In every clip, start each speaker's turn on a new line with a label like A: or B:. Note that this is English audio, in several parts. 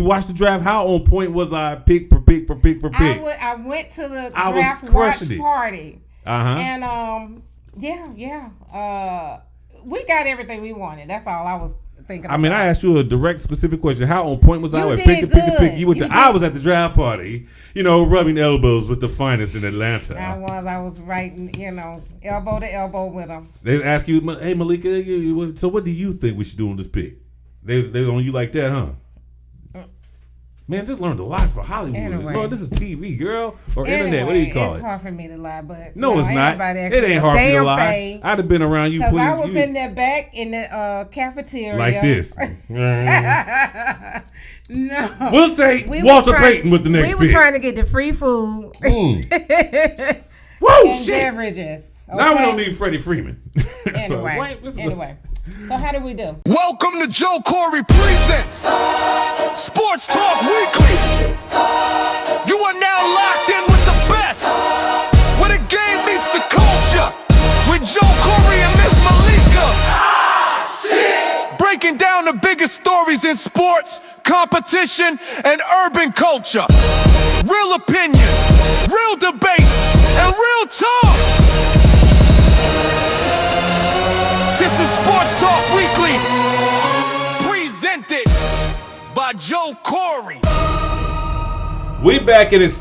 A: You watched the draft. How on point was I? Pick per pick.
B: I went to the draft watch party. And we got everything we wanted. That's all I was thinking about.
A: I mean, I asked you a direct, specific question. How on point was I?
B: You did good.
A: You went to. I was at the draft party, rubbing elbows with the finest in Atlanta.
B: I was right, elbow to elbow with them.
A: They ask you, hey, Malikah, so what do you think we should do on this pick? They was on you like that, huh? Man, just learned a lot for Hollywood.
B: Anyway.
A: Lord, this is TV, girl, or internet. What do you call it?
B: It's hard for me to lie, but
A: no, it's not. It ain't hard for you to lie. I'd have been around you.
B: Because I was in the back in the cafeteria.
A: Like this.
B: No.
A: We'll take Walter Payton with the next pick.
B: We were trying to get the free food.
A: Woo,
B: and
A: shit.
B: beverages. Okay?
A: Now we don't need Freddie Freeman.
B: Anyway. So how did we do?
C: Welcome to Joe Corey Presents Sports Talk Weekly. You are now locked in with the best, where the game meets the culture, with Joe Corey and Miss Malikah. Breaking down the biggest stories in sports, competition, and urban culture. Real opinions, real debates, and real talk. This is Sports Talk Weekly, presented by Joe Corey.
A: We back in it.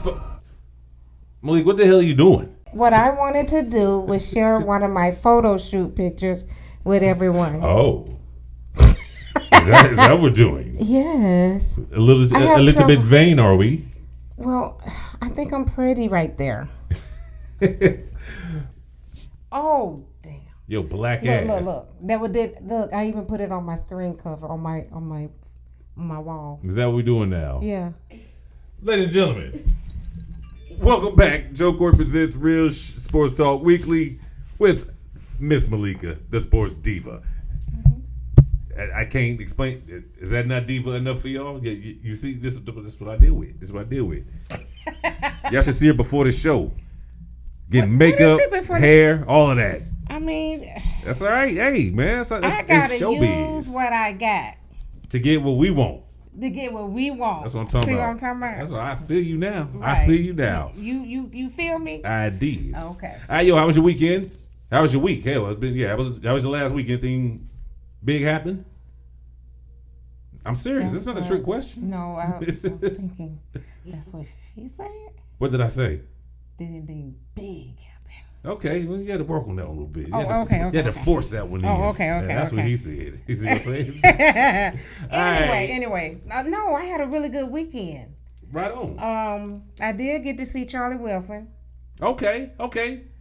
A: Malik, what the hell are you doing?
B: What I wanted to do was share one of my photo shoot pictures with everyone.
A: Oh. Is that what we're doing?
B: Yes.
A: A little bit vain, are we?
B: Well, I think I'm pretty right there. Oh, damn.
A: Yo, black ass.
B: Look. I even put it on my screen cover on my wall.
A: Is that what we're doing now?
B: Yeah.
A: Ladies and gentlemen, welcome back. Joe Corey presents Real Sports Talk Weekly with Miss Malikah, the sports diva. I can't explain. Is that not diva enough for y'all? You see, this is what I deal with. Y'all should see her before the show. Getting makeup, hair, all of that.
B: I mean,
A: that's all right. Hey, man,
B: I gotta use what I got
A: to get what we want.
B: That's what
A: I'm talking about.
B: See what I'm talking about?
A: That's what I feel you now.
B: Right.
A: I feel you now.
B: You feel me?
A: IDs.
B: Okay.
A: All right, yo, how was your weekend? How was your week? Hell, it's been that was your last weekend. Anything big happen? I'm serious. This is not a trick question.
B: No, I'm thinking that's what she said.
A: What did I say?
B: Did anything big happen?
A: Okay, well, you had to work on that a little bit. You
B: had
A: to force that one in.
B: Okay.
A: That's what he said. You see what I'm saying?
B: Anyway. No, I had a really good weekend.
A: Right on.
B: I did get to see Charlie Wilson.
A: Okay.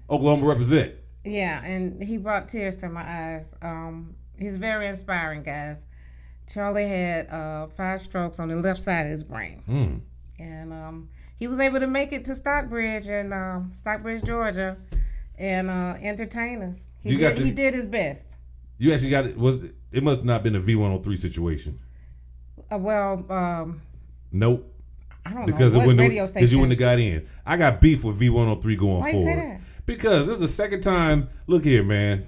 A: Oklahoma represent.
B: Yeah, and he brought tears to my eyes. He's very inspiring, guys. Charlie had 5 strokes on the left side of his brain. And he was able to make it to Stockbridge, Georgia, and entertain us. He did his best.
A: You actually got it. It must not have been a V103 situation. Nope.
B: I don't
A: because
B: know. What radio station?
A: Because you wouldn't have got in. I got beef with V103 going forward.
B: Why you say that?
A: Because this is the second time. Look here, man.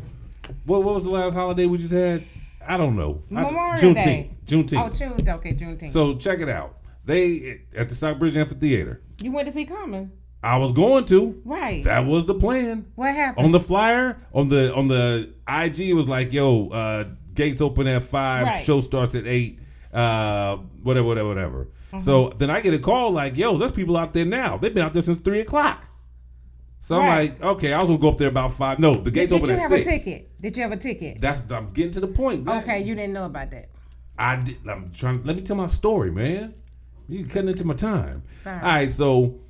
A: What was the last holiday we just had? I don't know.
B: Memorial Day.
A: Juneteenth.
B: Oh, Juneteenth.
A: So check it out. They at the Stockbridge Amphitheater.
B: You went to see Common.
A: I was going to.
B: Right.
A: That was the plan.
B: What happened?
A: On the flyer, on the IG, it was like, yo, gates open at 5,
B: right.
A: Show starts at 8, whatever. So then I get a call like, yo, there's people out there now. They've been out there since 3 o'clock. So right. I'm like, okay, I was gonna go up there about 5. No, the gates open at 6.
B: Did you have a ticket?
A: I'm getting to the point. Man.
B: Okay, you didn't know about that.
A: I did. Let me tell my story, man. You cutting into my time.
B: Sorry.
A: All right, so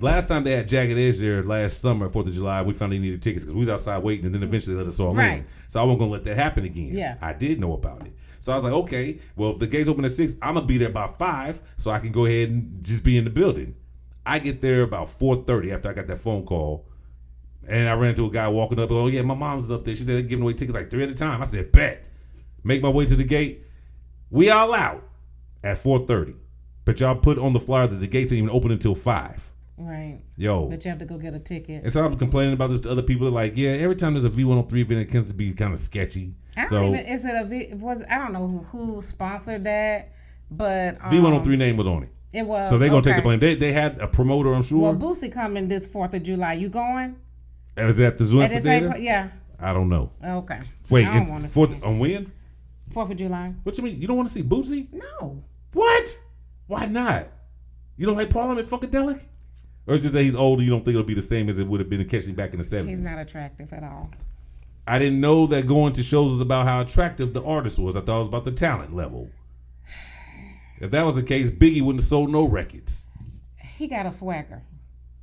A: last time they had Jagged Edge there last summer, 4th of July, we found they needed tickets because we was outside waiting, and then eventually let us all in. So I wasn't gonna let that happen again.
B: Yeah.
A: I did know about it. So I was like, okay, well, if the gates open at 6, I'm gonna be there about 5, so I can go ahead and just be in the building. I get there about 4:30 after I got that phone call, and I ran into a guy walking up. Oh yeah, my mom's up there. She said they're giving away tickets like 3 at a time. I said, bet. Make my way to the gate. We all out at 4:30, but y'all put on the flyer that the gates ain't even open until 5.
B: Right.
A: Yo.
B: But you have to go get a ticket.
A: And so I'm complaining about this to other people. Like, yeah, every time there's a V103 event, it tends to be kind of sketchy.
B: I don't know who sponsored that. But
A: V103 name was on it.
B: It was.
A: So they're going to take the blame. They had a promoter, I'm sure.
B: Well, Boosie coming this 4th of July. You going?
A: Is that the Zoo
B: At the same
A: Theater?
B: yeah.
A: I don't know.
B: Okay.
A: Wait,
B: I don't want to see it.
A: on when?
B: 4th of July.
A: What you mean? You don't want to see Boosie?
B: No.
A: What? Why not? You don't like Parliament Funkadelic? Or it's just that he's older, you don't think it'll be the same as it would have been catching back in the 70s?
B: He's not attractive at all.
A: I didn't know that going to shows was about how attractive the artist was. I thought it was about the talent level. If that was the case, Biggie wouldn't have sold no records.
B: He got a swagger.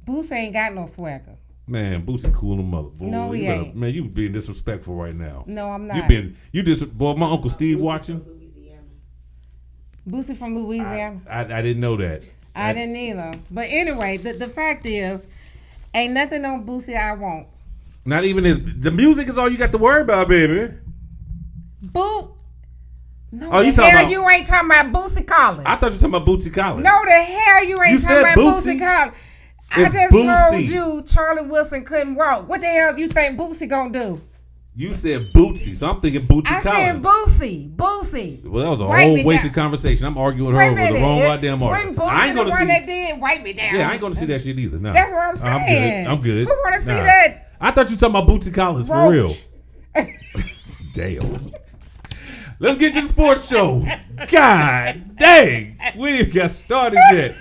B: Boosie ain't got no swagger.
A: Man, Boosie cool the mother. Boy.
B: No, he ain't.
A: Man, you being disrespectful right now.
B: No, I'm not.
A: Boy, my Uncle Steve watching.
B: Boosie from Louisiana.
A: I didn't know that.
B: I didn't either. But anyway, the fact is, ain't nothing on Boosie I want.
A: Not even the music is all you got to worry about, baby.
B: Boo. No,
A: Oh, you
B: the
A: talking
B: hell
A: about-
B: you ain't talking about Boosie Collins.
A: I thought you were talking about Bootsy Collins.
B: No, the hell you ain't
A: You
B: talking
A: said
B: about
A: Boosie?
B: Boosie Collins. I
A: It's
B: just told
A: Boosie.
B: you Charlie Wilson couldn't walk. What the hell you think Boosie gonna do?
A: You said Bootsy, so I'm thinking Bootsy
B: I
A: Collins.
B: said Boosie. Boosie.
A: Well, that was a
B: Wipe
A: whole
B: me
A: wasted
B: down.
A: conversation. I'm arguing with
B: Wait
A: her
B: a
A: over the
B: minute.
A: wrong goddamn
B: Wasn't
A: argument. I ain't
B: Boosie the
A: gonna
B: one
A: see.
B: that did wipe me down?
A: Yeah, I ain't gonna see that shit either. No.
B: That's what I'm saying.
A: I'm good.
B: Who wanna see
A: Nah.
B: that?
A: I thought you were talking about Bootsy Collins for real.
B: Roach.
A: Damn. Let's get to the sports show. God dang. We didn't get started yet.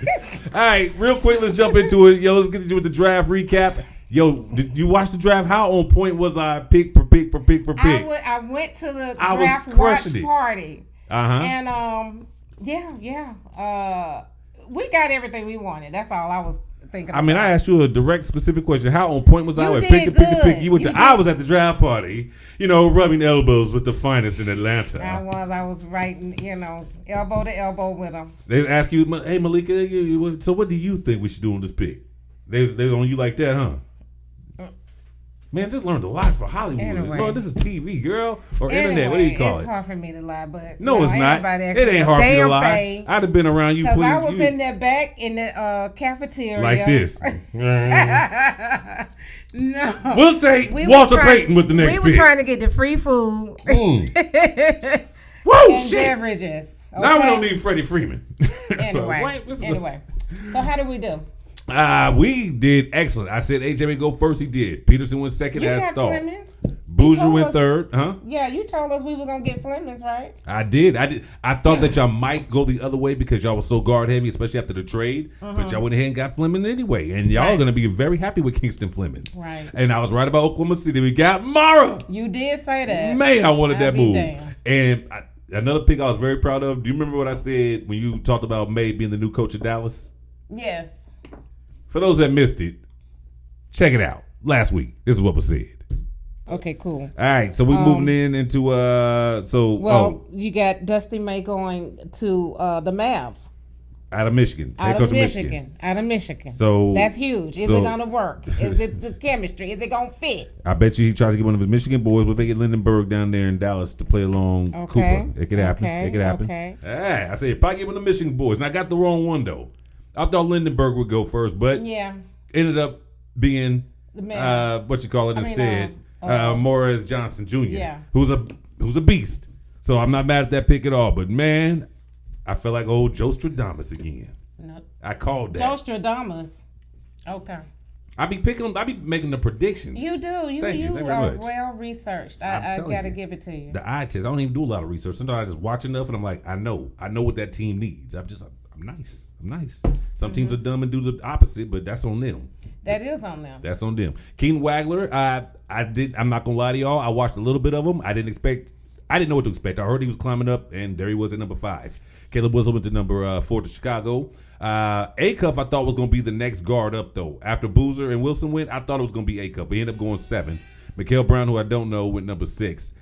A: All right, real quick, let's jump into it. Yo, let's get into the draft recap. Yo, did you watch the draft? How on point was I pick per pick?
B: I went to the
A: I was
B: draft watch
A: crushing it.
B: party.
A: Uh-huh.
B: And we got everything we wanted. That's all I was thinking.
A: I mean,
B: about.
A: I asked you a direct, specific question. How on point was I?
B: You
A: With
B: did
A: pick to pick. You went
B: good.
A: to.
B: You
A: I
B: did.
A: was at the draft party, rubbing elbows with the finest in Atlanta.
B: I was right, elbow to elbow with them.
A: They ask you, hey Malika, so what do you think we should do on this pick? They was on you like that, huh? Man, just learned a lot for Hollywood.
B: Anyway.
A: Lord, this is TV, girl, or internet. What do you call
B: it's
A: it?
B: hard for me to lie, but
A: No, it's not. It ain't hard for you to lie. I'd have been around you.
B: Because I was in the back in the cafeteria.
A: Like this.
B: No.
A: We'll take
B: We
A: Walter
B: was trying-
A: Payton with the next pick.
B: We were trying to get the free food
A: Whoa,
B: and
A: shit.
B: beverages.
A: Now we
B: okay?
A: don't need Freddie Freeman.
B: Anyway, so how did we do?
A: We did excellent. I said HM would go first. He did. Peterson went second
B: You
A: as
B: got
A: thought.
B: Clemens?
A: Boozer
B: told
A: went
B: us-
A: third, huh?
B: Yeah, you told us we were gonna get Flemings, right?
A: I did. I thought that y'all might go the other way because y'all was so guard heavy, especially after the trade. But y'all went ahead and got Fleming anyway, and y'all are gonna be very happy with Kingston Flemings.
B: Right.
A: And I was right about Oklahoma City. We got Mara.
B: You did say that.
A: Man, I wanted that
B: I'll be
A: move.
B: damned.
A: And another pick I was very proud of. Do you remember what I said when you talked about May being the new coach of Dallas?
B: Yes.
A: For those that missed it, check it out. Last week, this is what was said.
B: Okay, cool.
A: All right, so we're moving into
B: you got Dusty May going to the Mavs.
A: Out of Michigan. Head
B: Out
A: coach
B: of Michigan. Out of Michigan.
A: So
B: that's huge. Is it gonna work? Is it the chemistry? Is it gonna fit?
A: I bet you he tries to get one of his Michigan boys. We'll get Lindenberg down there in Dallas to play along Cooper. It could happen. It could happen.
B: Okay.
A: Hey, I said probably get one of the Michigan boys. And I got the wrong one though. I thought Lindenberg would go first, but
B: Yeah.
A: ended up being
B: The man.
A: what you call it instead.
B: uh,
A: Morris Johnson Jr.
B: Yeah.
A: Who's a beast. So I'm not mad at that pick at all. But man, I feel like old Joe Stradamus again.
B: No.
A: I called that.
B: Joe Stradamus. Okay.
A: I be picking them. I be making the predictions.
B: You do. You
A: Thank you very
B: are
A: much.
B: well researched.
A: I'm
B: I
A: telling
B: gotta
A: you.
B: give it to you.
A: The eye test. I don't even do a lot of research. Sometimes I just watch enough and I'm like, I know what that team needs. I'm nice. Some teams are dumb and do the opposite, but that's on them.
B: That is on them.
A: That's on them. Keenan Wagler, I'm not gonna lie to y'all. I watched a little bit of him. I didn't know what to expect. I heard he was climbing up, and there he was at number 5. Caleb Wilson went to number 4 to Chicago. Acuff I thought was gonna be the next guard up though. After Boozer and Wilson went, I thought it was gonna be Acuff. He ended up going 7. Mikael Brown, who I don't know, went number 6.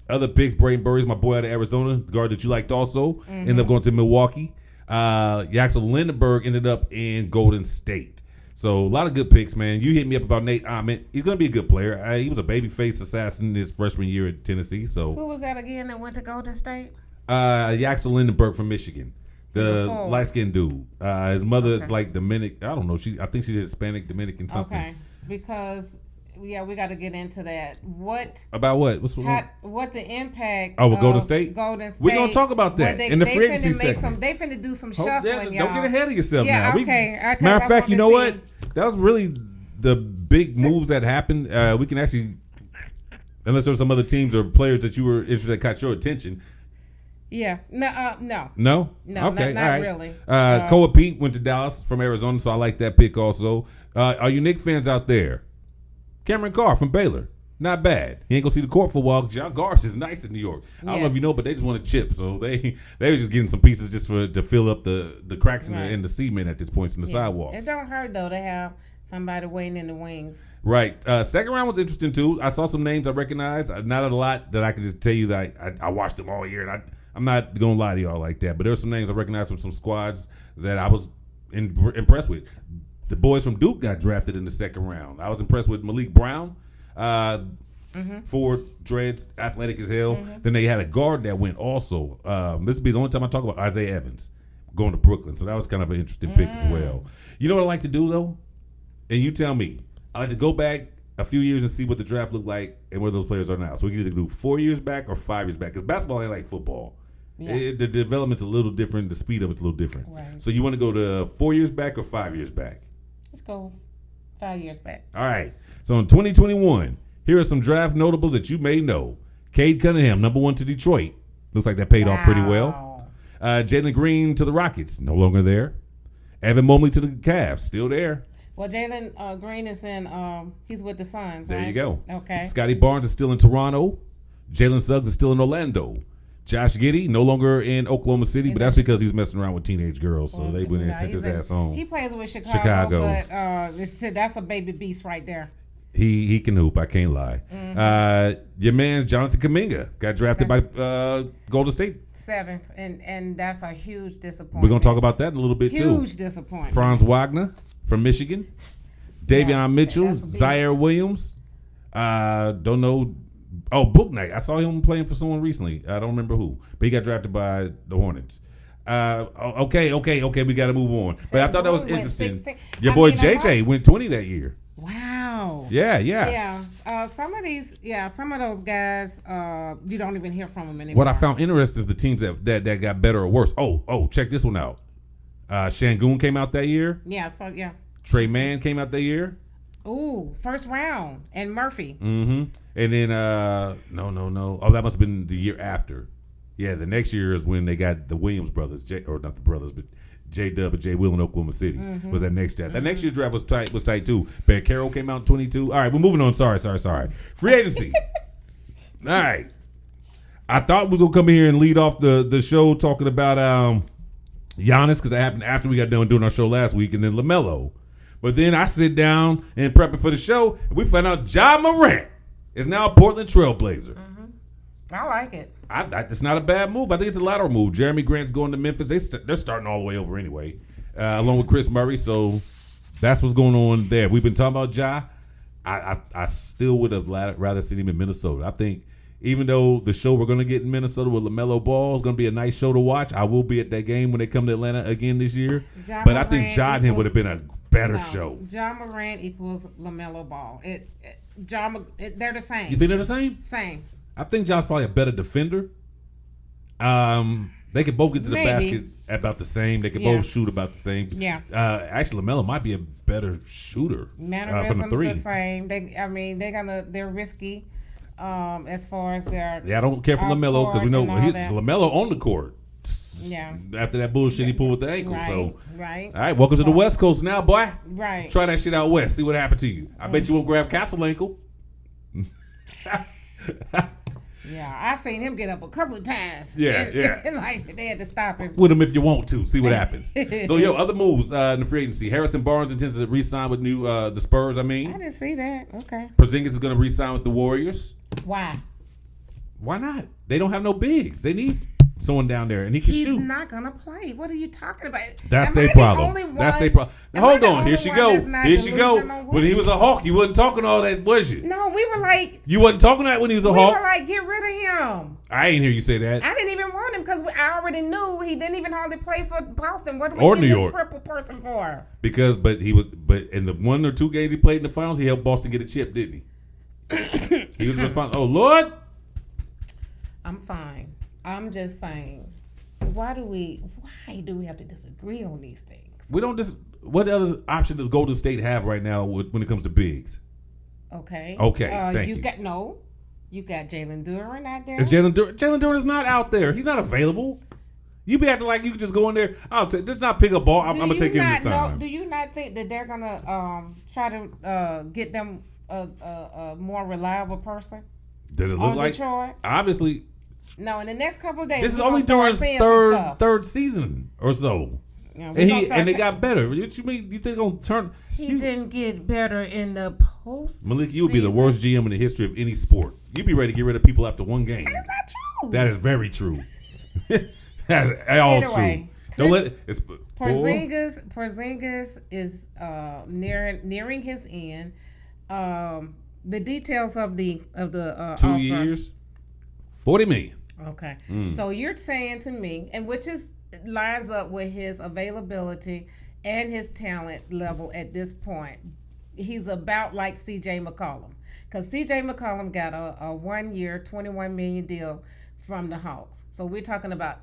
A: Other picks, Braden Burry's my boy out of Arizona, the guard that you liked also. Ended up going to Milwaukee. Yaxel Lindenberg ended up in Golden State. So a lot of good picks, man. You hit me up about Nate Ahmed. He's going to be a good player. He was a babyface assassin his freshman year at Tennessee. So
B: Who was that again that went to Golden State?
A: Yaxel Lindenberg from Michigan, the
B: Before.
A: light-skinned dude. His mother is like Dominican. I don't know. I think she's Hispanic, Dominican something.
B: Okay, because we got to get into that. What
A: about what?
B: What the impact?
A: Oh, with Golden State.
B: Golden State.
A: We're gonna talk about that in the free agency segment.
B: They finna do some shuffling, y'all.
A: Don't get ahead of yourself now.
B: Okay.
A: Matter of fact, you know what? That was really the big moves that happened. We can actually, unless there were some other teams or players that you were interested that caught your attention.
B: Yeah. No.
A: No.
B: No.
A: Okay.
B: Not
A: all right.
B: really.
A: Koa Pete went to Dallas from Arizona, so I like that pick also. Are you Knicks fans out there? Cameron Carr from Baylor. Not bad. He ain't gonna see the court for a while. John Garce is nice in New York. I don't know if you know, but they just want to chip, so they were just getting some pieces just to fill up the cracks in the cement at this point in the sidewalks.
B: It don't hurt though to have somebody waiting in the wings.
A: Right. Second round was interesting too. I saw some names I recognized. Not a lot that I can just tell you that I watched them all year, and I'm not gonna lie to y'all like that. But there were some names I recognized from some squads that I was impressed with. The boys from Duke got drafted in the second round. I was impressed with Malik Brown. Forward, dreads, athletic as hell. Then they had a guard that went also. This would be the only time I talk about Isaiah Evans going to Brooklyn. So that was kind of an interesting pick as well. You know what I like to do though? And you tell me. I like to go back a few years and see what the draft looked like and where those players are now. So we can either do 4 years back or 5 years back. Because basketball ain't like football. Yeah. The development's a little different. The speed of it's a little different. Right. So you want to go to 4 years back or 5 years back?
B: Let's go 5 years back.
A: All right. So in 2021, here are some draft notables that you may know. Cade Cunningham, number 1 to Detroit. Looks like that paid off pretty well. Jaylen Green to the Rockets, no longer there. Evan Mobley to the Cavs, still there.
B: Well, Jaylen Green is he's with the Suns, right?
A: There you go.
B: Okay.
A: Scotty Barnes is still in Toronto. Jalen Suggs is still in Orlando. Josh Giddey, no longer in Oklahoma City, but that's because he was messing around with teenage girls, so they went in and sent his ass home.
B: He plays with Chicago. But that's a baby beast right there.
A: He can hoop, I can't lie. Your man Jonathan Kuminga got drafted by Golden State.
B: 7th, and that's a huge disappointment.
A: We're going to talk about that in a little bit too.
B: Huge disappointment.
A: Franz Wagner from Michigan. Davion Mitchell, Zaire Williams. Don't know. Oh, Book Knight. I saw him playing for someone recently. I don't remember who, but he got drafted by the Hornets. Okay. We got to move on. But I thought that was interesting. Your boy JJ went 20 that year.
B: Wow.
A: Yeah.
B: Some of those guys, you don't even hear from them anymore.
A: What I found interesting is the teams that got better or worse. Oh, check this one out. Şengün came out that year.
B: Yeah.
A: Trey Mann came out that year.
B: Ooh, first round. And Murphy.
A: Mm-hmm. And then, no. Oh, that must have been the year after. Yeah, the next year is when they got the Williams brothers, not the brothers, but J-Dub and J. Will in Oklahoma City was that next draft. That next year's draft was tight too. Ben Carroll came out in 22. All right, we're moving on. Sorry. Free agency. All right. I thought we was going to come here and lead off the show talking about Giannis, because that happened after we got done doing our show last week, and then LaMelo. But then I sit down and prepping for the show, and we find out Ja Morant is now a Portland Trailblazer.
B: I like it.
A: It's not a bad move. I think it's a lateral move. Jeremy Grant's going to Memphis. They're starting all the way over anyway, along with Chris Murray. So that's what's going on there. We've been talking about Ja. I still would have rather seen him in Minnesota. I think even though the show we're going to get in Minnesota with LaMelo Ball is going to be a nice show to watch, I will be at that game when they come to Atlanta again this year. But I think Ja and him would have been a better show. Ja
B: Morant equals LaMelo Ball. They're the same.
A: You think they're the same?
B: Same.
A: I think Ja's probably a better defender. They could both get to the basket about the same. They could both shoot about the same.
B: Yeah.
A: Actually, LaMelo might be a better shooter.
B: Mannerisms the same. They're risky as far as their.
A: Yeah, I don't care for LaMelo because we know LaMelo on the court.
B: Yeah.
A: After that bullshit he pulled with the ankle.
B: Right.
A: All right, welcome to the West Coast now, boy.
B: Right.
A: Try that shit out west. See what happened to you. I bet you won't grab Castle ankle.
B: Yeah, I seen him get up a couple of times.
A: Yeah.
B: Like they had to stop him.
A: With him if you want to. See what happens. So, other moves in the free agency. Harrison Barnes intends to re-sign with the Spurs, I
B: didn't see that. Okay.
A: Porzingis is going to re-sign with the Warriors.
B: Why?
A: Why not? They don't have no bigs. They need someone down there, and he can shoot.
B: He's not going to play. What are you talking about?
A: That's their problem. That's their problem. Hold on. Here she go. When he was a Hawk, you wasn't talking all that, was you?
B: No, we were like.
A: You wasn't talking that when he was a Hawk?
B: We were like, get rid of him.
A: I ain't hear you say that.
B: I didn't even want him because I already knew he didn't even hardly play for Boston. What do we get this purple person for?
A: But in the 1 or 2 games he played in the finals, he helped Boston get a chip, didn't he? He was responsible. Oh, Lord.
B: I'm fine. I'm just saying, why do we have to disagree on these things?
A: We don't just. What other option does Golden State have right now when it comes to bigs?
B: Okay.
A: Thank you.
B: You got Jaylen Brown out there.
A: Is Jaylen Brown is not out there. He's not available. You be acting like you can just go in there. Just not pick a ball. I'm gonna take him this time.
B: Do you not think that they're gonna try to get them a more reliable person?
A: Does it look like
B: Detroit?
A: Obviously.
B: No, in the next couple of days.
A: This is only during his third season or so.
B: Yeah,
A: and they got better. What you mean? You think they're gonna turn?
B: He didn't get better in the post.
A: Malika, you would be the worst GM in the history of any sport. You'd be ready to get rid of people after one game.
B: That is not true.
A: That is very true. That's all true. Don't let it.
B: Porzingis is nearing his end. The details of the
A: 2
B: offer.
A: years, $40 million.
B: Okay, so you're saying to me, and which lines up with his availability and his talent level at this point. He's about like C.J. McCollum, because C.J. McCollum got a 1 year, $21 million deal from the Hawks. So we're talking about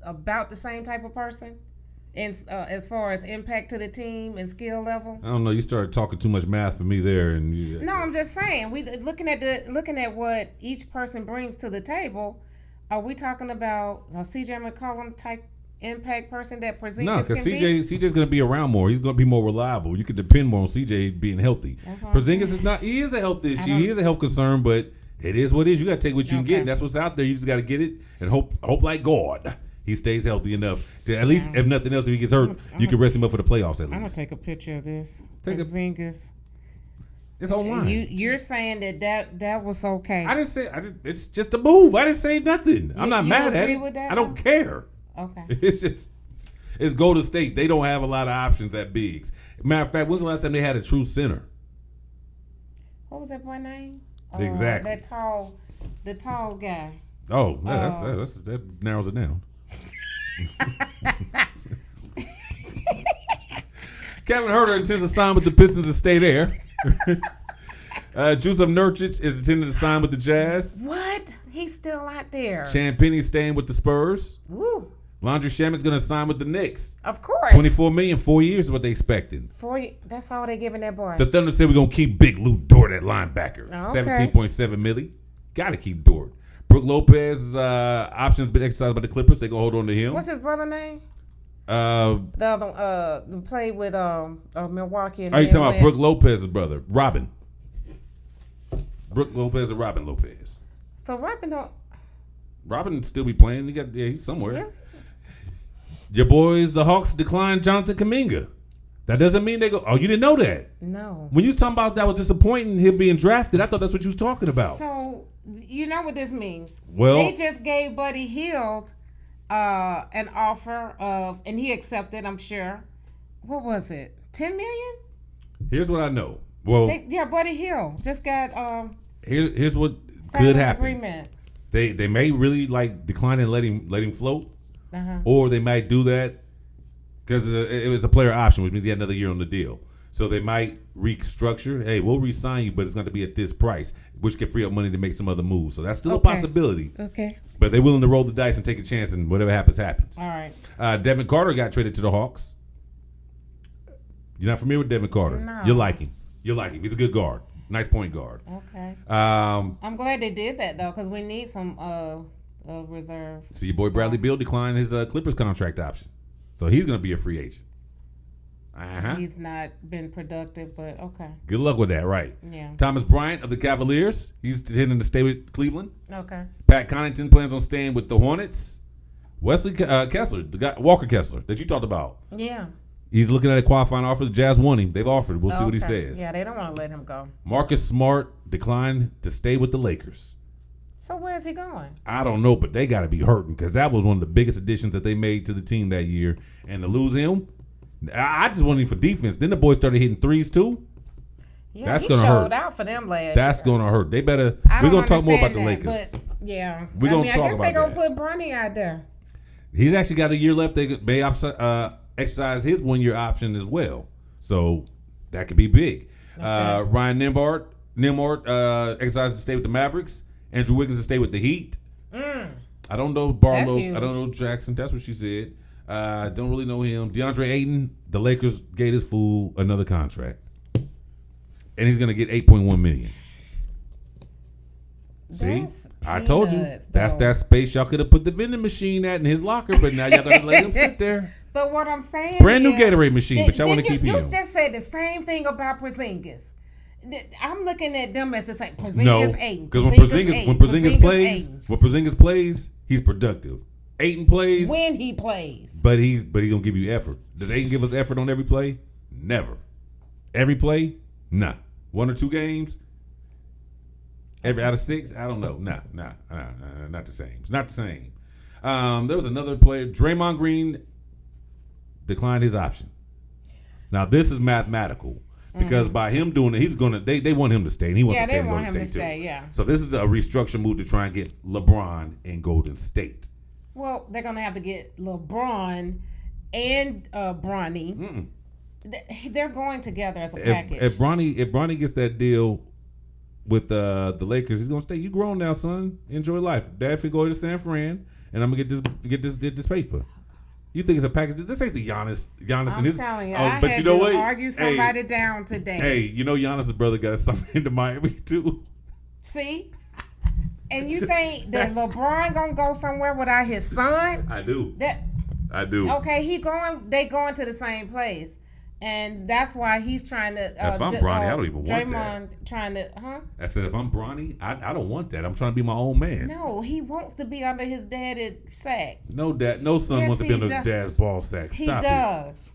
B: about the same type of person, and as far as impact to the team and skill level.
A: I don't know. You started talking too much math for me there, and
B: no, I'm just saying we looking at what each person brings to the table. Are we talking about a C.J. McCollum type impact person that Porzingis
A: no, because
B: can be?
A: CJ's going to be around more. He's going to be more reliable. You can depend more on CJ being healthy. Porzingis is not. He is a health issue. He is a health concern, but it is what it is. You got to take what you can get. That's what's out there. You just got to get it and hope like God he stays healthy enough to at least, if nothing else, if he gets hurt, you can rest him up for the playoffs at least.
B: I'm gonna take a picture of this. Porzingis.
A: It's online.
B: You're saying that was okay.
A: I didn't say. It's just a move. I didn't say nothing. I'm not mad at it.
B: With that
A: I don't care.
B: Okay.
A: It's Golden State. They don't have a lot of options at bigs. Matter of fact, when's the last time they had a true center?
B: What was that boy name?
A: Exactly.
B: The tall guy.
A: Oh, that narrows it down. Kevin Huerter intends to sign with the Pistons to stay there. Jusuf Nurkic is intending to sign with the Jazz.
B: What? He's still out there.
A: Champagne's staying with the Spurs.
B: Woo.
A: Landry Shamet's going to sign with the Knicks.
B: Of course.
A: $24 million, 4 years is what they expected.
B: That's all they giving that boy.
A: The Thunder said we're going to keep Big Lou Dort at linebacker.
B: Oh, okay.
A: $17.7 million. Got to keep Dort. Brook Lopez's options been exercised by the Clippers. They're going to hold on to him.
B: What's his brother name?
A: The
B: other played with Milwaukee.
A: Are you talking about Brook Lopez's brother, Robin? Brook Lopez and Robin Lopez.
B: So
A: Robin still be playing. He's somewhere. Yeah. Your boys, the Hawks, declined Jonathan Kuminga. That doesn't mean they go. Oh, you didn't know that?
B: No.
A: When you was talking about that was disappointing, him being drafted, I thought that's what you was talking about.
B: So you know what this means?
A: Well,
B: they just gave Buddy Hield an offer of, and he accepted. I'm sure. What was it? $10 million?
A: Here's what I know. Well,
B: Buddy Hield just got.
A: Here's what could happen.
B: Agreement.
A: They may really decline and let him float, or they might do that because it was a player option, which means he had another year on the deal. So they might restructure. Hey, we'll re-sign you, but it's going to be at this price, which can free up money to make some other moves. So that's still a possibility.
B: Okay.
A: But they're willing to roll the dice and take a chance, and whatever happens, happens.
B: All right.
A: Devin Carter got traded to the Hawks. You're not familiar with Devin Carter?
B: No.
A: You like him. He's a good guard. Nice point guard.
B: Okay. I'm glad they did that, though, because we need some reserve.
A: So your boy Bradley Beal declined his Clippers contract option. So he's going to be a free agent.
B: He's not been productive, but okay.
A: Good luck with that, right?
B: Yeah.
A: Thomas Bryant of the Cavaliers. He's intending to stay with Cleveland.
B: Okay.
A: Pat Connaughton plans on staying with the Hornets. Wesley Kessler, the guy, Walker Kessler, that you talked about.
B: Yeah.
A: He's looking at a qualifying offer. The Jazz want him. They've offered. We'll see what he says.
B: Yeah, they don't want to let him go.
A: Marcus Smart declined to stay with the Lakers.
B: So where's he going?
A: I don't know, but they got to be hurting because that was one of the biggest additions that they made to the team that year. And to lose him, I just wanted him for defense. Then the boys started hitting threes too.
B: Yeah,
A: that's
B: he
A: gonna
B: showed
A: hurt.
B: Out for them last
A: That's
B: year.
A: gonna hurt. They better. We're gonna talk more about the Lakers.
B: But yeah,
A: we're gonna talk about that.
B: I guess they're gonna put Bronny out there.
A: He's actually got a year left. They may exercise his 1 year option as well, so that could be big. Okay. Ryan Nembhard exercised to stay with the Mavericks. Andrew Wiggins to stay with the Heat. I don't know Barlow. I don't know Jackson. That's what she said. Don't really know him. DeAndre Ayton, the Lakers gave this fool another contract. And he's going to get $8.1 million. See? I told you. That's that space y'all could have put the vending machine at in his locker, but now y'all got to let him sit there.
B: But what I'm saying
A: Brand new Gatorade machine, but y'all want to keep him.
B: You just said the same thing about Porzingis. I'm looking at them as the same. Porzingis, Ayton.
A: Because when Porzingis plays, he's productive. Ayton plays
B: when he plays,
A: but he's gonna give you effort. Does Ayton give us effort on every play? Never. Every play? Nah. 1 or 2 games? Every out of 6? I don't know. Nah, not the same. It's not the same. There was another player, Draymond Green, declined his option. Now this is mathematical. Because by him doing it, they want him to stay, and he wants to stay.
B: Yeah, they want him to stay too. Yeah.
A: So this is a restructure move to try and get LeBron in Golden State.
B: Well, they're gonna have to get LeBron and Bronny. They're going together as a package.
A: If Bronny gets that deal with the Lakers, he's gonna stay. You grown now, son. Enjoy life. Dad, go to San Fran, and I'm gonna get this paper. You think it's a package? This ain't the Giannis and his.
B: I'm telling you,
A: but
B: I had
A: to
B: argue somebody down today.
A: Hey, you know Giannis' brother got something into Miami too.
B: See, and you think that LeBron gonna go somewhere without his son?
A: I do. Okay,
B: they going to the same place. And that's why he's trying to.
A: If I'm Bronny, I don't even want
B: Draymond
A: that.
B: Trying to,
A: I said, if I'm Bronny, I don't want that. I'm trying to be my own man.
B: No, he wants to be under his dad's sack.
A: No son wants to be under his dad's ball sack. Stop
B: does.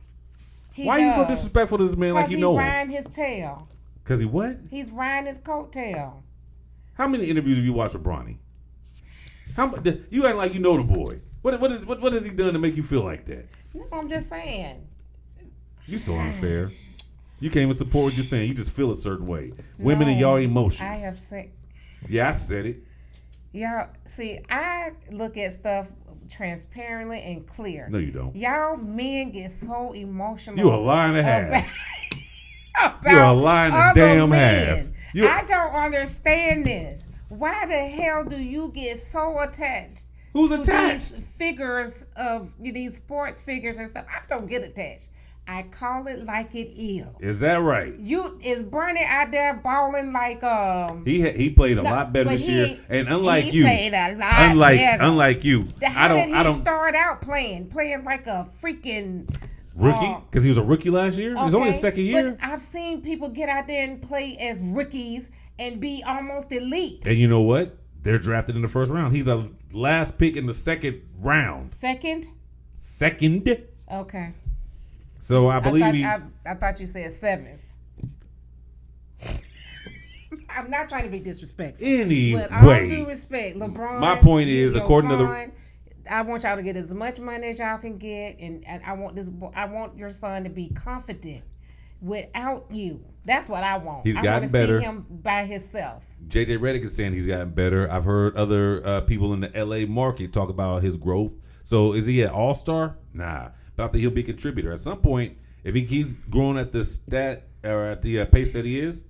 A: Why are you so disrespectful to this man like you know him?
B: Because he's riding his tail.
A: Because he what?
B: He's riding his coattail.
A: How many interviews have you watched with Bronny? You act like you know the boy. What has he done to make you feel like that?
B: No, I'm just saying.
A: You so unfair. You can't even support what you're saying. You just feel a certain way. Women and y'all emotions.
B: I have said.
A: Yeah, I said it.
B: Y'all, see, I look at stuff transparently and clear.
A: No, you don't.
B: Y'all men get so emotional.
A: You a lie and a half. You're a lie and a damn half.
B: I don't understand this. Why the hell do you get so attached?
A: Who's attached?
B: These figures of these sports figures and stuff. I don't get attached. I call it like it is.
A: Is that right?
B: Is Bernie out there balling like
A: He played a lot better this year, and unlike you,
B: played a lot better.
A: Unlike you,
B: How did he start out playing like a freaking
A: rookie? Because he was a rookie last year. Okay, it was only his second year.
B: But I've seen people get out there and play as rookies and be almost elite.
A: And you know what? They're drafted in the first round. He's a last pick in the second round.
B: Second. Okay.
A: So I believe
B: I thought you said 7th. I'm not trying to be disrespectful.
A: Anyway,
B: but all due respect, LeBron.
A: My point is, according to
B: I want y'all to get as much money as y'all can get, and I want your son to be confident without you. That's what I want.
A: He's gotten better.
B: See him by himself.
A: JJ Redick is saying he's gotten better. I've heard other people in the LA market talk about his growth. So is he an all-star? Nah. But I think he'll be a contributor. At some point, if he keeps growing at the pace that he is,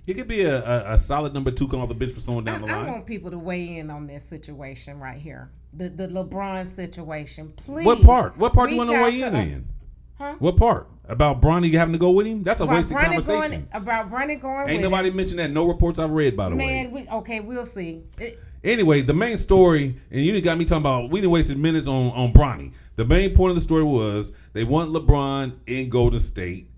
A: he could be a solid number 2 coming off the bench for someone down the line.
B: I want people to weigh in on this situation right here. The LeBron situation. Please.
A: What part? What part do you want to weigh in?
B: Huh?
A: What part? About Bronny having to go with him? That's a wasted conversation.
B: About Bronny going with him.
A: Ain't nobody mentioned that. No reports I've read, by the way.
B: Man, we'll see.
A: Anyway, the main story, and you got me talking about, we didn't waste minutes on Bronny. The main point of the story was they want LeBron in Golden State.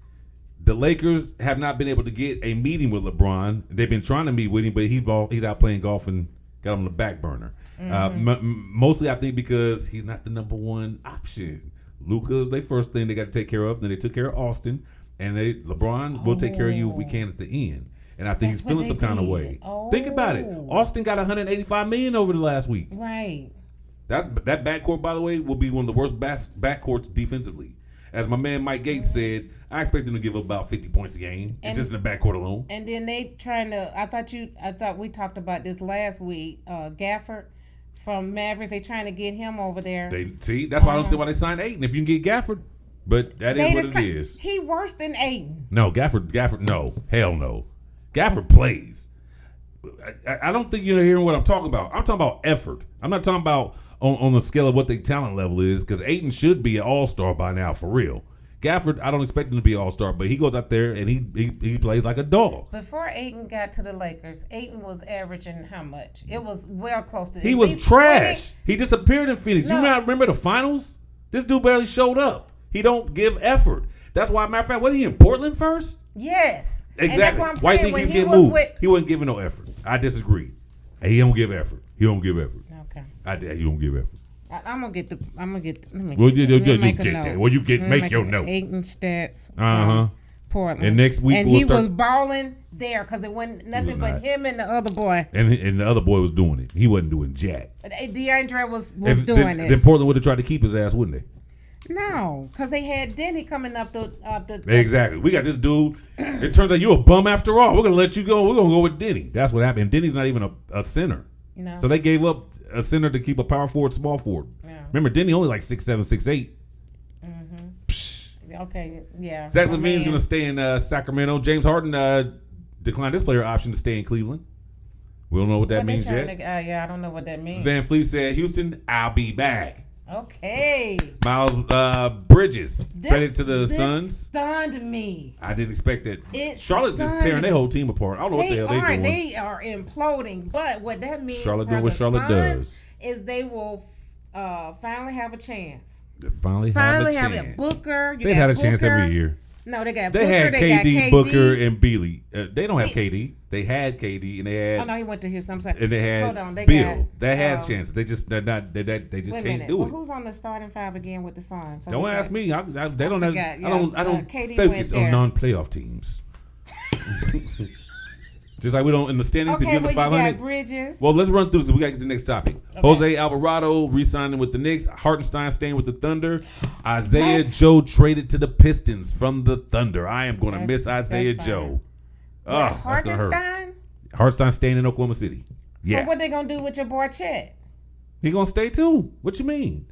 A: The Lakers have not been able to get a meeting with LeBron. They've been trying to meet with him, but he's out playing golf and got him on the back burner. Mostly, I think, because he's not the number 1 option. Luka's their first thing they got to take care of. Then they took care of Austin, and LeBron will take care of you if we can at the end. And I think he's feeling some kind of way. Think about it. Austin got $185 million over the last week.
B: Right.
A: That backcourt, by the way, will be one of the worst backcourts defensively. As my man Mike Gates said, I expect them to give up about 50 points a game, just in the backcourt alone.
B: And then they trying to. I thought we talked about this last week. Gafford from Mavericks, they trying to get him over there.
A: That's why I don't see why they signed Ayton if you can get Gafford. But that is what it is.
B: He worse than Ayton.
A: No, Gafford, no, hell no. Gafford plays. I don't think you're hearing what I'm talking about. I'm talking about effort. I'm not talking about on the scale of what their talent level is, because Ayton should be an all-star by now, for real. Gafford, I don't expect him to be an all-star, but he goes out there and he plays like a dog.
B: Before Ayton got to the Lakers, Ayton was averaging how much? It was well close to.
A: He was trash. 20? He disappeared in Phoenix. No. You not remember the finals? This dude barely showed up. He don't give effort. That's why, matter of fact, wasn't he in Portland first?
B: Yes.
A: Exactly.
B: And that's what I'm
A: Why
B: saying.
A: think he was moved? He wasn't giving no effort. I disagree. He don't give effort. He don't give effort.
B: Okay.
A: He don't give effort.
B: I'm gonna get. Let me get
A: that. Well, you get make your note.
B: Ayton stats. Portland.
A: And next week,
B: and he was balling there because it wasn't nothing but him and the other boy.
A: And the other boy was doing it. He wasn't doing jack.
B: DeAndre was doing it.
A: Then Portland would have tried to keep his ass, wouldn't they?
B: No, because they had Denny coming up the.
A: Exactly. We got this dude. It turns out you a bum after all. We're gonna let you go. We're gonna go with Denny. That's what happened. Denny's not even a center. So they gave up a center to keep a power forward, small forward. Yeah. Remember, Denny only like 6'7", 6'8".
B: Okay, yeah.
A: Zach LaVine's going to stay in Sacramento. James Harden declined his player option to stay in Cleveland. We don't know what that means yet.
B: Yeah, I don't know what that means.
A: Van Fleet said, Houston, I'll be back.
B: Okay.
A: Miles Bridges traded to the Suns.
B: This stunned me.
A: I didn't expect that. Charlotte's just tearing their whole team apart. I don't know what the hell they're doing.
B: They are imploding. But what that means
A: Charlotte doing what Charlotte does
B: is they will finally have a chance.
A: Finally have
B: a Booker.
A: They've had a chance every year.
B: No, they got
A: Booker.
B: They
A: had KD,
B: got
A: Booker, and Beasley. They don't have KD. They had KD, and they had.
B: Oh no, he went to Houston. I'm sorry.
A: And they had
B: Hold on,
A: Bill. They had chances. They just they're not. They just can't do it.
B: Who's on the starting five again with the Suns? So
A: don't ask me. They don't have. I don't focus on non-playoff teams. Just like we don't in the standings to get the 500.
B: Bridges.
A: Well, let's run through this. We got to get to the next topic. Okay. Jose Alvarado re-signing with the Knicks. Hartenstein staying with the Thunder. Isaiah Joe traded to the Pistons from the Thunder. I am going to miss Isaiah Joe.
B: Hartenstein?
A: Hartenstein staying in Oklahoma City. Yeah.
B: So what they going to do with your boy Chet?
A: He going to stay too. What you mean?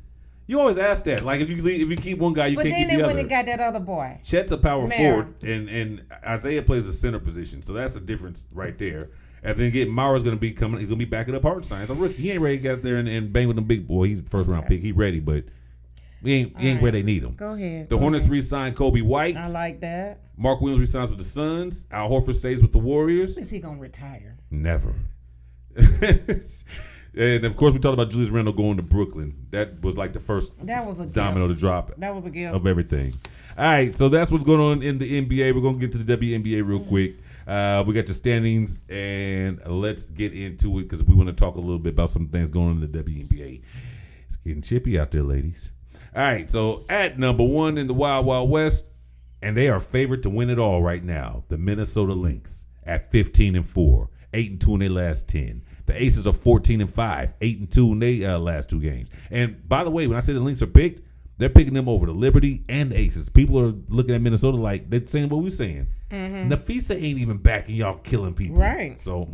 A: You always ask that. Like if you keep one guy, you can't keep the other. But then they wouldn't
B: have got that other boy.
A: Chet's a power forward, and Isaiah plays a center position, so that's a difference right there. And then Mauer's going to be coming. He's going to be backing up Hartenstein. So rookie, he ain't ready to get out there and bang with them big boy. He's first round pick. He ready, but he ain't where they need him.
B: Go ahead.
A: The Hornets re-signed Kobe White.
B: I like that.
A: Mark Williams re-signs with the Suns. Al Horford stays with the Warriors.
B: When is he going to retire?
A: Never. And of course, we talked about Julius Randle going to Brooklyn. That was like the first domino to drop.
B: That was a gift
A: of everything. All right, so that's what's going on in the NBA. We're going to get to the WNBA real quick. We got the standings, and let's get into it because we want to talk a little bit about some things going on in the WNBA. It's getting chippy out there, ladies. All right, so at number one in the Wild Wild West, and they are favored to win it all right now, the Minnesota Lynx at 15-4, 8-2 in their last 10. The Aces are 14-5, 8-2 in their last two games. And by the way, when I say the Lynx are picked, they're picking them over the Liberty and the Aces. People are looking at Minnesota like they're saying what we're saying. Nafisa ain't even backing y'all killing people.
B: Right.
A: So,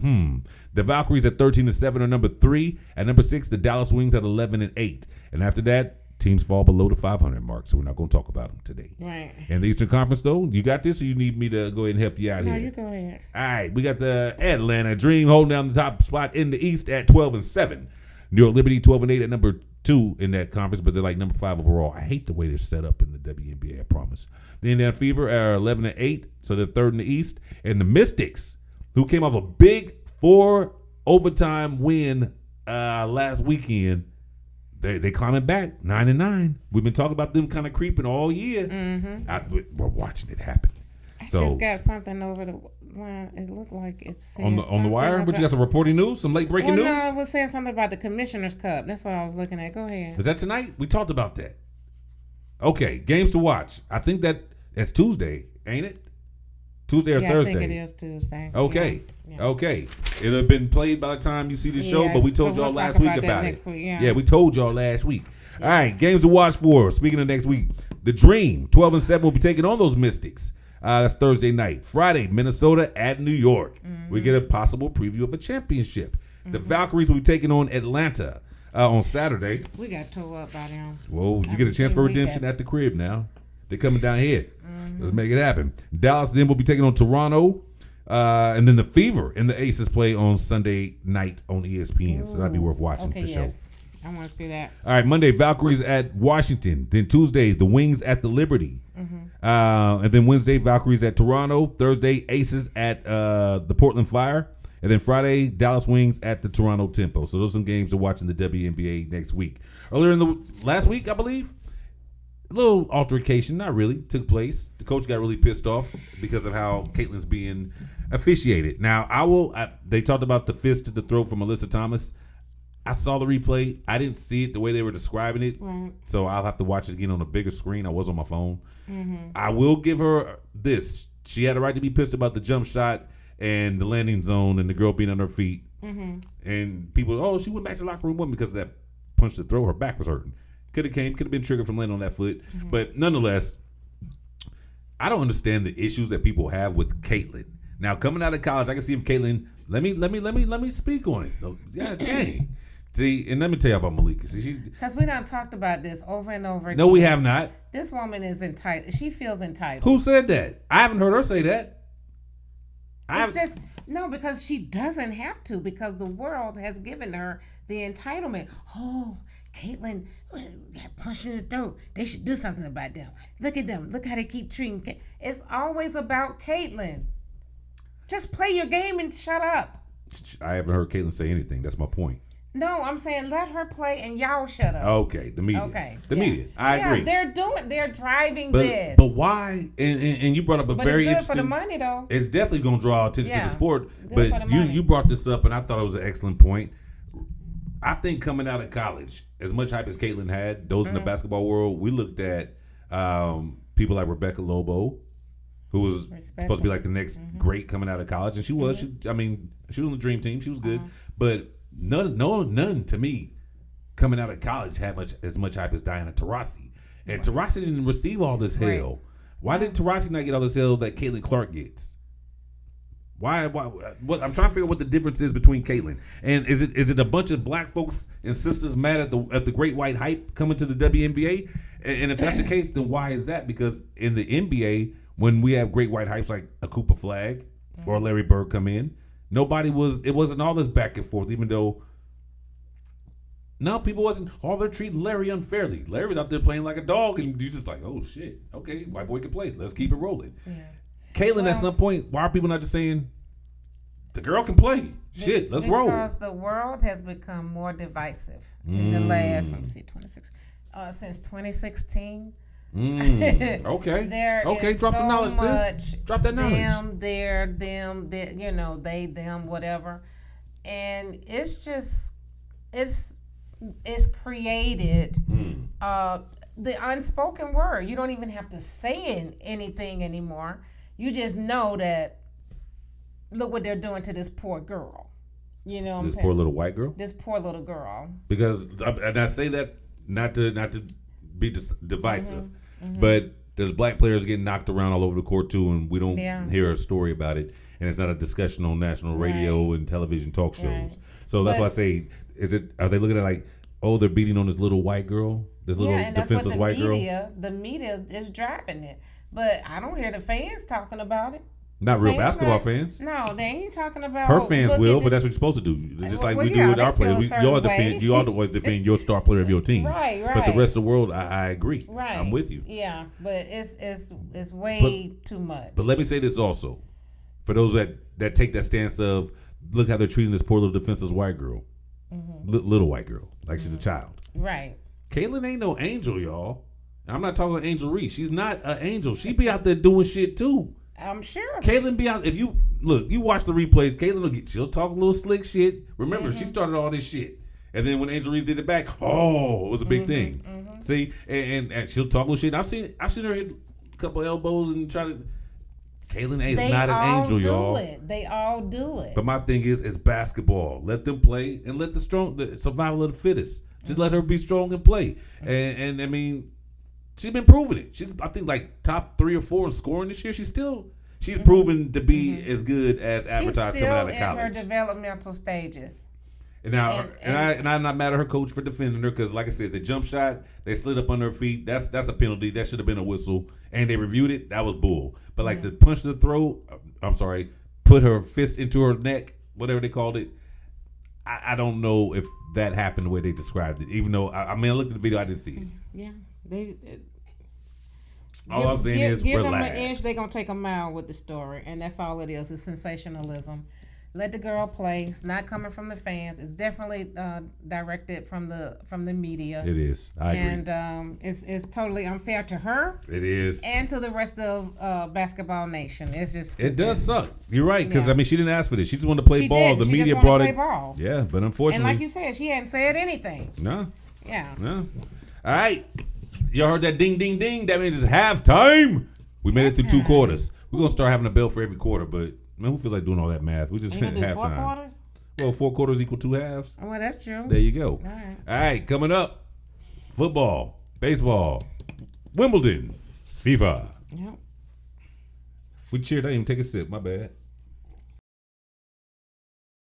A: the Valkyries at 13-7 are number 3. At number 6, the Dallas Wings at 11-8. And after that, teams fall below the 500 mark, so we're not going to talk about them today.
B: Right.
A: In the Eastern Conference, though, you got this, or you need me to go ahead and help you out here?
B: No, you go ahead.
A: All right, we got the Atlanta Dream holding down the top spot in the East at 12-7. New York Liberty 12-8 at number 2 in that conference, but they're like number 5 overall. I hate the way they're set up in the WNBA, I promise. The Indiana Fever are 11-8, so they're 3rd in the East. And the Mystics, who came off a big 4 overtime win last weekend, They climbing back 9-9. We've been talking about them kind of creeping all year. We're watching it happen.
B: I just got something over the line. It looked like it's
A: on the wire. But you got some reporting news, some late breaking news.
B: No, I was saying something about the Commissioner's Cup. That's what I was looking at. Go ahead.
A: Is that tonight? We talked about that. Okay, games to watch. I think that's Tuesday, ain't it? Tuesday or Thursday?
B: I think it is Tuesday.
A: Okay. Yeah. Okay. It'll have been played by the time you see the show, but we told y'all last week about it.
B: Next week,
A: yeah, we told y'all last week. Yeah. All right, games to watch for. Speaking of next week, the Dream, 12-7, will be taking on those Mystics. That's Thursday night. Friday, Minnesota at New York. We get a possible preview of a championship. The Valkyries will be taking on Atlanta on Saturday.
B: We got towed up by them.
A: Whoa, you get a chance for redemption at the crib now. They're coming down here. Let's make it happen. Dallas then will be taking on Toronto. And then the Fever and the Aces play on Sunday night on ESPN. So that'd be worth watching for sure.
B: I want to see that.
A: All right, Monday, Valkyries at Washington. Then Tuesday, the Wings at the Liberty. And then Wednesday, Valkyries at Toronto. Thursday, Aces at the Portland Fire. And then Friday, Dallas Wings at the Toronto Tempo. So those are some games to watch in the WNBA next week. Earlier in the last week, I believe, a little altercation, not really, took place. The coach got really pissed off because of how Caitlin's being officiated. Now, they talked about the fist to the throat from Melissa Thomas. I saw the replay. I didn't see it the way they were describing it.
B: Right.
A: So I'll have to watch it again on a bigger screen. I was on my phone. I will give her this. She had a right to be pissed about the jump shot and the landing zone and the girl being on her feet. And people, she went back to the locker room one because of that punch to throw. Her back was hurting. Could have been triggered from landing on that foot. But nonetheless, I don't understand the issues that people have with Caitlin. Now, coming out of college, I can see if Caitlin, let me speak on it. Yeah, dang. See, and let me tell you about Malikah. See,
B: because we done talked about this over and over again.
A: No, we have not.
B: This woman is entitled. She feels entitled.
A: Who said that? I haven't heard her say that.
B: Because she doesn't have to, because the world has given her the entitlement. Oh, Caitlin got punched in the throat. They should do something about them. Look at them. Look how they keep treating Caitlin. It's always about Caitlin. Just play your game and shut up.
A: I haven't heard Caitlin say anything. That's my point.
B: No, I'm saying let her play and y'all shut up.
A: Okay, the media.
B: Okay,
A: the media. I agree.
B: They're driving this.
A: But why? And you brought up very
B: it's good
A: interesting.
B: for the money though.
A: It's definitely going to draw attention to the sport.
B: But
A: you brought this up, and I thought it was an excellent point. I think coming out of college, as much hype as Caitlin had, those in the basketball world, we looked at people like Rebecca Lobo, who was supposed to be like the next great coming out of college, and she was. She was on the dream team. She was good, but none to me coming out of college had as much hype as Diana Taurasi, and Taurasi didn't receive all this hell. Why did Taurasi not get all this hell that Caitlin Clark gets? Why? What? I'm trying to figure out what the difference is between Caitlin and is it a bunch of black folks and sisters mad at the great white hype coming to the WNBA? And if that's the case, then why is that? Because in the NBA, when we have great white hypes like a Cooper Flag or Larry Bird come in, it wasn't all this back and forth, even though people wasn't, they're treating Larry unfairly. Larry was out there playing like a dog, and you're just like, oh shit, okay, white boy can play. Let's keep it rolling. Yeah. Caitlin, at some point, why are people not just saying, the girl can play? Shit, let's roll.
B: Because the world has become more divisive in the last, 26, since 2016.
A: Okay.
B: There is
A: drop some knowledge,
B: much
A: sis. Drop that knowledge.
B: Them, they, them, whatever. And it's just, it's created the unspoken word. You don't even have to say anything anymore. You just know that, look what they're doing to this poor girl. You know what I'm saying?
A: This poor little white girl?
B: This poor little girl.
A: Because, and I say that not to be divisive, but there's black players getting knocked around all over the court too, and we don't hear a story about it, and it's not a discussion on national radio and television talk shows. So that's why I say, are they looking at like, they're beating on this little white girl, this little defenseless white girl?
B: The media is driving it. But I don't hear the fans talking about it.
A: Not real basketball fans.
B: No, they ain't talking about.
A: Her fans will, but that's what you're supposed to do. Just like we do with our players. You always defend your star player of your team.
B: Right.
A: But the rest of the world, I agree.
B: Right.
A: I'm with you.
B: Yeah, but it's way too much.
A: But let me say this also, for those that take that stance of, look how they're treating this poor little defenseless white girl, little white girl, like she's a child.
B: Right.
A: Caitlin ain't no angel, y'all. I'm not talking Angel Reese. She's not an angel. She be out there doing shit too.
B: I'm sure.
A: Caitlin be out. If you watch the replays, Caitlin she'll talk a little slick shit. Remember, she started all this shit, and then when Angel Reese did it back, it was a big thing. See, and she'll talk a little shit. I've seen her hit a couple elbows and try to. Caitlin is not an angel, y'all.
B: They all do it.
A: But my thing is, it's basketball. Let them play and let the survival of the fittest. Just let her be strong and play. And I mean, she's been proving it. She's, I think, like top 3 or 4 in scoring this year. She's proven to be as good as advertised coming out of college.
B: She's still in her developmental stages.
A: And now, I'm not mad at her coach for defending her because, like I said, the jump shot, they slid up on her feet. That's a penalty. That should have been a whistle. And they reviewed it. That was bull. But like the punch to the throat, put her fist into her neck, whatever they called it. I don't know if that happened the way they described it. Even though I looked at the video, I didn't see it.
B: Yeah,
A: All I'm saying is
B: give
A: relax.
B: them an inch, they're gonna take a mile with the story, and that's all it is. It's sensationalism. Let the girl play. It's not coming from the fans. It's definitely directed from the media.
A: It is. I agree.
B: And it's totally unfair to her.
A: It is.
B: And to the rest of basketball nation. It's just stupid.
A: It does suck. You're right, because
B: Yeah.
A: she didn't ask for this. She just wanted to play ball. The
B: she
A: media
B: just
A: brought
B: wanted
A: it.
B: to play ball.
A: Yeah, but unfortunately,
B: And like you said, she hadn't said anything.
A: No.
B: Yeah.
A: No. All right. Y'all heard that ding, ding, ding? That means it's halftime. We made it through 2 quarters. We're going to start having a bell for every quarter, but man, who feels like doing all that math? We just hit
B: do 4
A: halftime.
B: quarters?
A: Well, 4 quarters equal 2 halves.
B: Well, that's true.
A: There you go.
B: All right.
A: All right, coming up, football, baseball, Wimbledon, FIFA.
B: Yep.
A: We cheered. I didn't even take a sip. My bad.